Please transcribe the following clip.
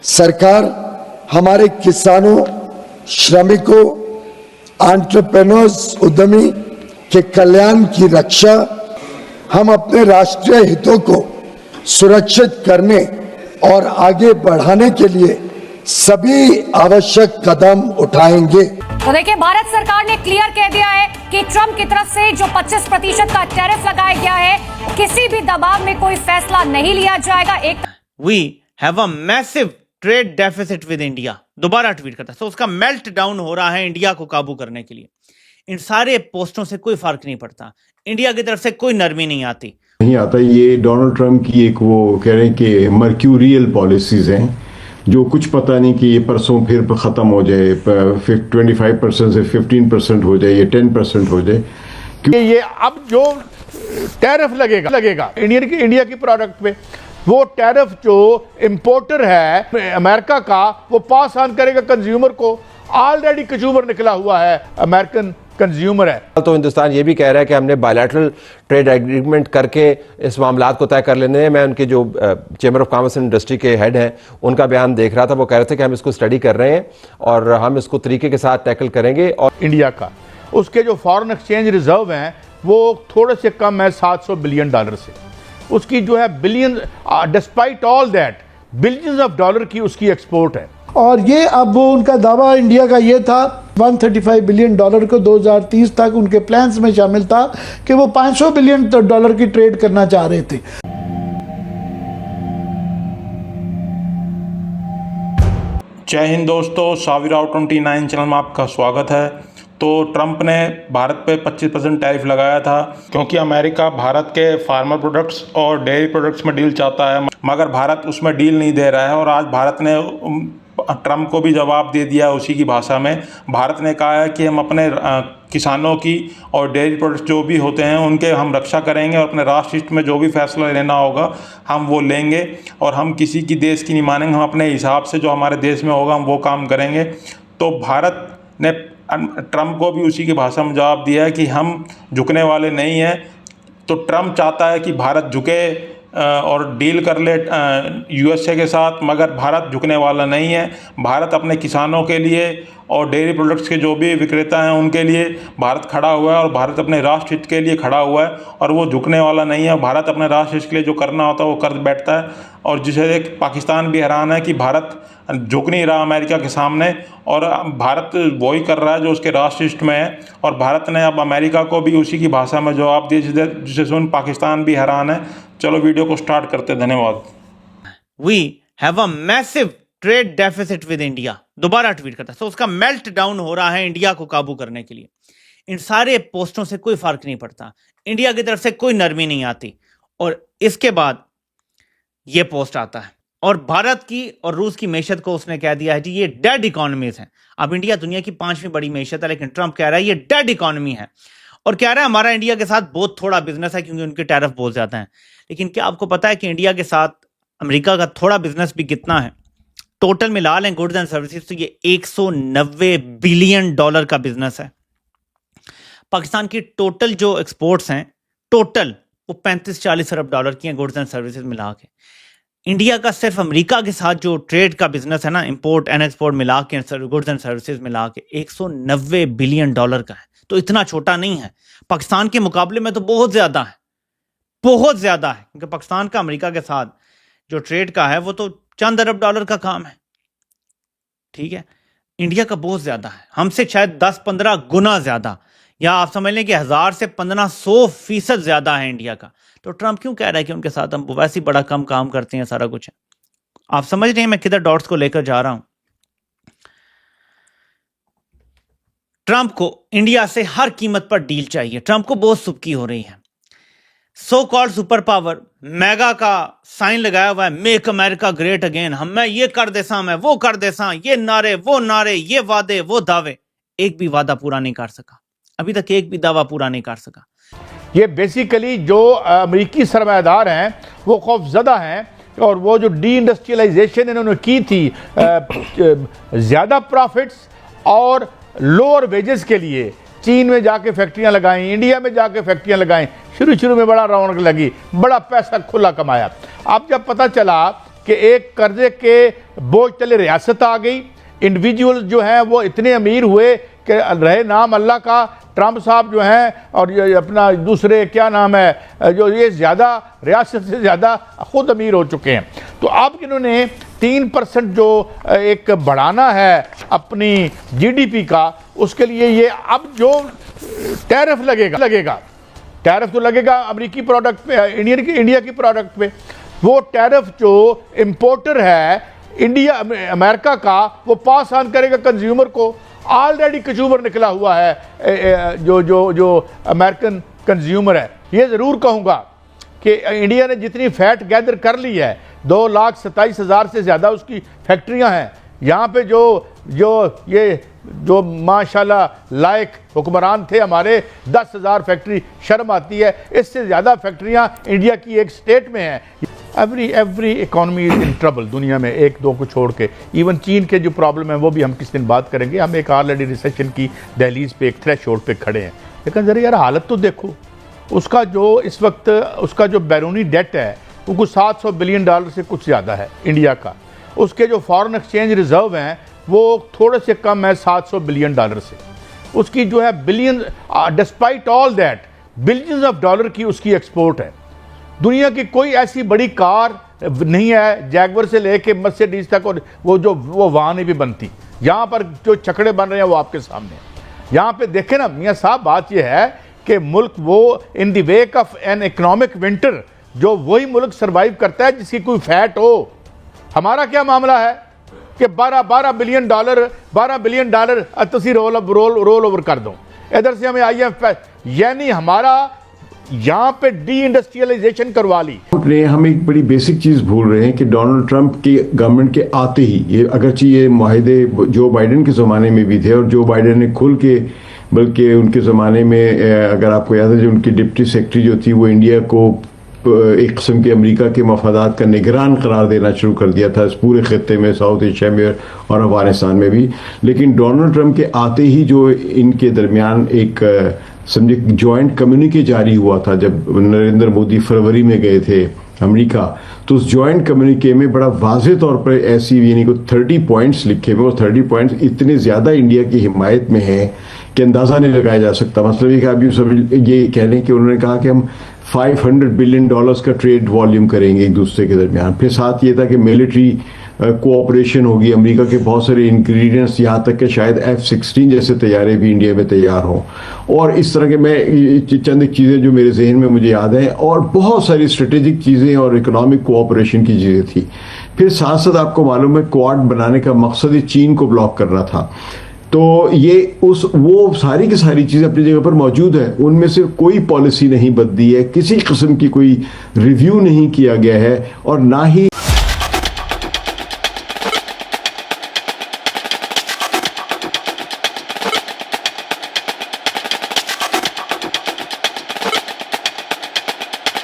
सरकार हमारे किसानों, श्रमिकों, एंटरप्रेन्योर्स, उद्यमी के कल्याण की रक्षा, हम अपने राष्ट्रीय हितों को सुरक्षित करने और आगे बढ़ाने के लिए सभी आवश्यक कदम उठाएंगे। तो देखिए, भारत सरकार ने क्लियर कह दिया है कि ट्रंप की तरफ से जो 25% का टैरिफ लगाया गया है, किसी भी दबाव में कोई फैसला नहीं लिया जाएगा। We have a massive trade deficit with India, दोबारा ट्वीट करता है। तो उसका मेल्ट डाउन हो रहा है इंडिया को काबू करने के लिए। इन सारे पोस्टों से कोई फर्क नहीं पड़ता, इंडिया की तरफ से कोई नरमी नहीं आता। ये डोनाल्ड ट्रंप की एक वो कह रहे हैं कि मर्क्यूरियल पॉलिसीज हैं, जो कुछ पता नहीं कि ये परसों फिर खत्म हो जाए, 25% से 15% हो जाए, ये 10% हो जाए। क्योंकि ये अब जो टैरिफ लगेगा इंडिया की प्रोडक्ट पे, वो टैरिफ जो इंपोर्टर है अमेरिका का, वो पास ऑन करेगा कंज्यूमर को। ऑलरेडी कंज्यूमर निकला हुआ है, अमेरिकन कंज्यूमर है। तो हिंदुस्तान ये भी कह रहा है कि हमने बायलैटरल ट्रेड एग्रीमेंट करके इस मामलात को तय कर लेने हैं। मैं उनके जो chamber of commerce and industry के हेड हैं, उनका बयान देख रहा था। वो कह रहे थे कि हम इसको स्टडी कर रहे हैं और हम इसको तरीके के साथ टैकल करेंगे। और इंडिया का उसके जो फॉरेन एक्सचेंज रिजर्व हैं वो थोड़े से कम है $700 बिलियन से। उसकी जो है billion, despite all that billions of dollar की उसकी एक्सपोर्ट है। और ये अब वो उनका दावा इंडिया का ये था, $135 बिलियन को 2030 तक उनके प्लान्स में शामिल था कि वो $500 बिलियन की ट्रेड करना चाह रहे थे। जय हिंद दोस्तों, साविराव 29 चैनल में आपका स्वागत है। तो ट्रंप ने भारत पे 25% टैरिफ लगाया था, क्योंकि अमेरिका भारत के फार्मर प्रोडक्ट्स और डेयरी प्रोडक्ट्स में डील चाहता है, मगर भारत उसमें डील नहीं दे रहा है। और आज भारत ने ट्रंप को भी जवाब दे दिया है उसी की भाषा में। भारत ने कहा है कि हम अपने किसानों की और डेयरी प्रोडक्ट्स जो भी होते हैं उनके हम रक्षा करेंगे, और अपने राष्ट्र हित में जो भी फैसला लेना होगा हम वो लेंगे, और हम किसी की देश की नहीं मानेंगे। हम अपने हिसाब से जो हमारे देश में होगा हम वो काम करेंगे। तो भारत ने ट्रंप को भी उसी की भाषा में जवाब दिया है कि हम झुकने वाले नहीं हैं। तो ट्रंप चाहता है कि भारत झुके और डील कर ले यूएसए के साथ, मगर भारत झुकने वाला नहीं है। भारत अपने किसानों के लिए और डेयरी प्रोडक्ट्स के जो भी विक्रेता हैं उनके लिए भारत खड़ा हुआ है, और भारत अपने राष्ट्र हित के लिए खड़ा हुआ है, और वो झुकने वाला नहीं है। भारत अपने राष्ट्र हित के लिए जो करना होता है वो कर बैठता है। और जिसे एक पाकिस्तान भी हैरान है कि भारत झुक नहीं रहा अमेरिका के सामने, और भारत वही कर रहा है जो उसके राष्ट्र हित में है। और भारत ने अब अमेरिका को भी उसी की भाषा में जवाब दिया, जिसे सुन पाकिस्तान भी हैरान है। चलो वीडियो को स्टार्ट करते, धन्यवाद। We have a massive trade deficit with India, दोबारा ट्वीट करता है। तो उसका मेल्ट डाउन हो रहा है इंडिया को काबू करने के लिए। इन सारे पोस्टों से कोई फर्क नहीं पड़ता, इंडिया की तरफ से कोई नरमी नहीं आती। और इसके बाद ये पोस्ट आता है, और भारत की और रूस की मैशत को उसने कह दिया है कि ये डेड इकोनॉमीज हैं। अब इंडिया दुनिया की 5वीं बड़ी मैशत है, लेकिन ट्रंप कह रहा है ये डेड इकोनॉमी है, और कह रहा है हमारा इंडिया के साथ बहुत थोड़ा बिजनेस है क्योंकि उनके टैरिफ बहुत ज्यादा हैं। लेकिन क्या आपको पता है कि इंडिया के साथ अमेरिका का थोड़ा बिजनेस भी कितना है? टोटल मिला लें गुड्स एंड सर्विसेज तो ये $190 बिलियन का बिजनेस है। पाकिस्तान की टोटल जो एक्सपोर्ट्स हैं, टोटल वो $35-40 अरब की हैं गुड्स एंड सर्विसेज मिला के। इंडिया का सिर्फ अमेरिका के साथ जो ट्रेड का बिजनेस है ना, इंपोर्ट एंड एक्सपोर्ट मिला के, गुड्स एंड सर्विसेज मिला के $190 बिलियन का है। तो इतना छोटा नहीं है, पाकिस्तान के मुकाबले में तो बहुत ज्यादा है, बहुत ज्यादा है। क्योंकि पाकिस्तान का अमेरिका के साथ जो ट्रेड का है वो तो चंद अरब डॉलर का काम है, ठीक है। इंडिया का बहुत ज्यादा है, हमसे शायद 10-15 गुना ज्यादा, या आप समझ लें कि 1000 से 1500% ज्यादा है इंडिया का। तो ट्रंप क्यों कह रहा है कि उनके साथ हम वैसे ही बड़ा कम काम करते हैं, सारा कुछ है। आप समझ रहे हैं मैं किधर डॉट्स को लेकर जा रहा हूं। ट्रंप को इंडिया से हर कीमत पर डील चाहिए। ट्रंप को बहुत सुबकी हो रही है। So called super power mega का साइन लगाया हुआ है, मेक अमेरिका ग्रेट अगेन, हम मैं ये कर देसा, मैं वो कर देसा, ये नारे वो नारे, ये वादे वो दावे। एक भी वादा पूरा नहीं कर सका, अभी तक एक भी दावा पूरा नहीं कर सका। ये बेसिकली जो अमेरिकी सरमायादार हैं वो खौफजदा हैं, और वो जो डी इंडस्ट्रियलाइजेशन इन्होंने की थी ज़्यादा प्रॉफिट्स और लोअर वेजेस के लिए, चीन में जाके फैक्ट्रियां लगाई, इंडिया में जाके फैक्ट्रियां लगाई। शुरू में बड़ा रौनक लगी, बड़ा पैसा खुला कमाया। अब जब पता चला कि एक कर्जे के बोझ तले रियासत आ गई, इंडिविजुअल जो हैं वो इतने अमीर हुए कि रहे नाम अल्लाह का। ट्रंप साहब जो हैं और ये अपना दूसरे क्या नाम है जो ये ज़्यादा रियासत से ज़्यादा खुद अमीर हो चुके हैं। तो अब इन्होंने 3% जो एक बढ़ाना है अपनी जीडीपी का, उसके लिए ये अब जो टैरिफ लगेगा टैरिफ तो लगेगा अमेरिकी प्रोडक्ट पे, इंडिया की प्रोडक्ट पे। वो टैरिफ जो इम्पोर्टर है इंडिया अमेरिका का, वो पास ऑन करेगा कंज्यूमर को। ऑलरेडी कंज्यूमर निकला हुआ है जो अमेरिकन कंज्यूमर है। ये ज़रूर कहूँगा कि इंडिया ने जितनी फैट गैदर कर ली है, 2,27,000 से ज़्यादा उसकी फैक्ट्रियाँ हैं यहाँ पे। जो माशाल्लाह लायक हुक्मरान थे हमारे, 10,000 फैक्ट्री, शर्म आती है, इससे ज़्यादा फैक्ट्रियाँ इंडिया की एक स्टेट में हैं। Every economy is in trouble दुनिया में, एक दो को छोड़ के। इवन चीन के जो प्रॉब्लम है वो भी हम किस दिन बात करेंगे। हम एक ऑलरेडी रिसेशन की दहलीज पे, एक थ्रेशोल्ड पे खड़े हैं। लेकिन ज़रा यार हालत तो देखो उसका, जो इस वक्त उसका जो बैरूनी डेट है वो कुछ $700 बिलियन से कुछ ज़्यादा है इंडिया का। उसके जो फॉरेन एक्सचेंज रिजर्व हैं वो थोड़े से कम है $700 बिलियन से। उसकी जो है billion, despite all that billions of dollar की उसकी एक्सपोर्ट है। दुनिया की कोई ऐसी बड़ी कार नहीं है, जैगवर से लेके मर्सिडीज तक, और वो वहाँ नहीं भी बनती। यहाँ पर जो चकड़े बन रहे हैं वो आपके सामने। यहाँ पे देखें ना मियाँ साहब, बात ये है कि मुल्क वो in the wake of an economic winter, जो वही मुल्क सर्वाइव करता है जिसकी कोई फैट हो। हमारा क्या मामला है कि 12 बिलियन डॉलर तुसी रोल ओवर कर दो, इधर से हमें IMF, यानी हमारा यहाँ पे डी इंडस्ट्रियलाइजेशन करवा ली। हम एक बड़ी बेसिक चीज़ भूल रहे हैं कि डोनाल्ड ट्रंप की गवर्नमेंट के आते ही, ये अगरचे ये माहिदे जो बाइडेन के ज़माने में भी थे, और जो बाइडेन ने खुल के, बल्कि उनके ज़माने में अगर आपको याद है जो उनकी डिप्टी सेक्रेटरी जो थी वो इंडिया को एक किस्म के अमेरिका के मफादात का निगरान करार देना शुरू कर दिया था इस पूरे खत्ते में, साउथ एशिया में और अफगानिस्तान में भी। लेकिन डोनाल्ड ट्रंप के आते ही जो इनके दरमियान एक समझे जॉइंट कम्युनिके जारी हुआ था, जब नरेंद्र मोदी फरवरी में गए थे अमेरिका, तो उस जॉइंट कम्युनिके में बड़ा वाज़ेह तौर पर ऐसी यानी को 30 पॉइंट्स लिखे हुए, और 30 पॉइंट्स इतने ज़्यादा इंडिया की हिमायत में हैं कि अंदाज़ा नहीं लगाया जा सकता। मतलब ये कि आप ये कह लें कि उन्होंने कहा कि हम $500 बिलियन का ट्रेड वॉल्यूम करेंगे एक दूसरे के दरमियान। फिर साथ ये था कि मिलिट्री कोऑपरेशन होगी, अमेरिका के बहुत सारे इंग्रेडिएंट्स, यहाँ तक कि शायद F-16 जैसे तैयारे भी इंडिया में तैयार हों, और इस तरह के मैं चंद चीज़ें जो मेरे जहन में मुझे याद हैं, और बहुत सारी स्ट्रेटेजिक चीज़ें और इकोनॉमिक कोऑपरेशन की चीज़ें थी। फिर साथ साथ आपको मालूम है क्वाड बनाने का मकसद ही चीन को ब्लॉक करना था। तो ये वो सारी की सारी चीज़ें अपनी जगह पर मौजूद है, उनमें से कोई पॉलिसी नहीं बदली है, किसी किस्म की कोई रिव्यू नहीं किया गया है, और ना ही